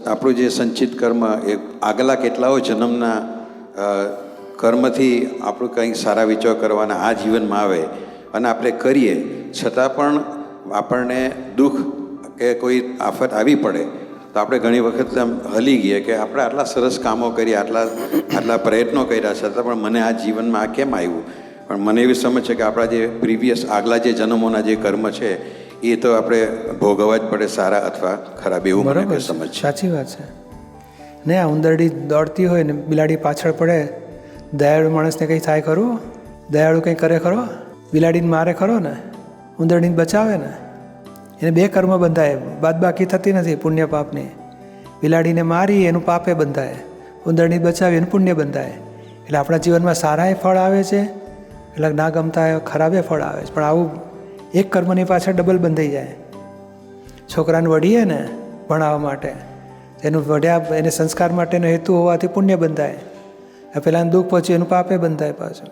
આપણું જે સંચિત કર્મ એ આગલા કેટલાઓ જન્મના કર્મથી આપણું કંઈક સારા વિચાર કરવાના આ જીવનમાં આવે અને આપણે કરીએ છતાં પણ આપણને દુઃખ કે કોઈ આફત આવી પડે તો આપણે ઘણી વખત આમ હલી ગઈએ કે આપણે આટલા સરસ કામો કરીએ, આટલા પ્રયત્નો કર્યા છતાં પણ મને આ જીવનમાં આ કેમ આવ્યું. પણ મને એવી સમજ છે કે આપણા જે પ્રીવિયસ આગલા જે જન્મોના જે કર્મ છે એ તો આપણે ભોગવવા જ પડે, સારા અથવા ખરાબ, એવું મને સમજ છે. સાચી વાત છે ને. આ ઉંદરડી દોડતી હોય ને બિલાડી પાછળ પડે, દયાળુ માણસને કંઈ થાય ખરું? દયાળુ કંઈ કરે ખરો? બિલાડીને મારે ખરો ને? ઉંદરડીને બચાવે ને? એને બે કર્મ બંધાય, બાદબાકી થતી નથી પુણ્ય પાપની. બિલાડીને મારી એનું પાપે બંધાય, ઉંદરડી બચાવી એનું પુણ્ય બંધાય. એટલે આપણા જીવનમાં સારાય ફળ આવે છે, એટલે ના ગમતા ખરાબે ફળ આવે છે. પણ આવું એક કર્મની પાછળ ડબલ બંધાઈ જાય. છોકરાને વઢીએ ને ભણાવવા માટે, એનું વઢ્યા એને સંસ્કાર માટેનો હેતુ હોવાથી પુણ્ય બંધાય, પેલાને દુઃખ પહોંચ્યું એનું પાપે બંધાય પાછું.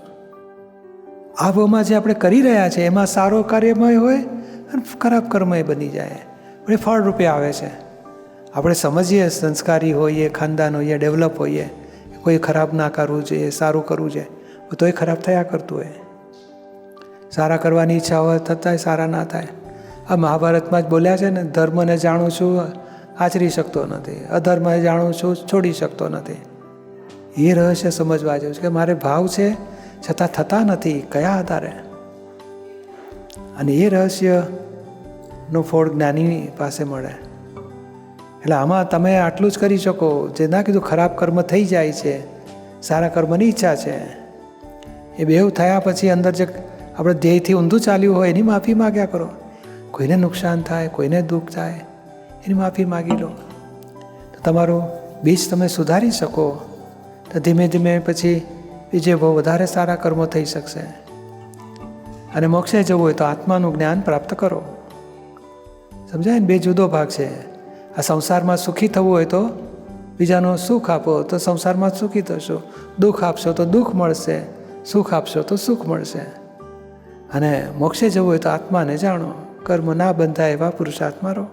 આ ભાવમાં જે આપણે કરી રહ્યા છે એમાં સારો કાર્યમય હોય અને ખરાબ કર્મય બની જાય, પણ એ ફળ રૂપે આવે છે. આપણે સમજીએ, સંસ્કારી હોઈએ, ખાનદાન હોઈએ, ડેવલપ હોઈએ, કોઈ ખરાબ ના કરવું જોઈએ, સારું કરવું જોઈએ, તોય ખરાબ થયા કરતું હોય. સારા કરવાની ઈચ્છા હોય થતાંય સારા ના થાય. આ મહાભારતમાં જ બોલ્યા છે ને, ધર્મને જાણું છું આચરી શકતો નથી, અધર્મ જાણું છું છોડી શકતો નથી. એ રહસ્ય સમજવા જેવું છે કે મારે ભાવ છે છતાં થતા નથી, કયા આધારે? અને એ રહસ્યનો ફળ જ્ઞાની પાસે મળે. એટલે આમાં તમે આટલું જ કરી શકો. જે ના કીધું ખરાબ કર્મ થઈ જાય છે, સારા કર્મની ઈચ્છા છે, એ બેવ થયા પછી અંદર જે આપણે ધ્યેયથી ઊંધું ચાલ્યું હોય એની માફી માગ્યા કરો. કોઈને નુકસાન થાય, કોઈને દુઃખ થાય, એની માફી માગી લો તો તમારું બીજ તમે સુધારી શકો. તો ધીમે ધીમે પછી બીજે બહુ વધારે સારા કર્મો થઈ શકશે. અને મોક્ષે જવું હોય તો આત્માનું જ્ઞાન પ્રાપ્ત કરો. સમજાય ને? બે જુદો ભાગ છે. આ સંસારમાં સુખી થવું હોય તો બીજાનું સુખ આપો તો સંસારમાં સુખી થશો, દુઃખ આપશો તો દુઃખ મળશે, સુખ આપશો તો સુખ મળશે. અને મોક્ષે જવું હોય તો આત્માને જાણો, કર્મ ના બંધાય એવા પુરુષાર્થ મારો.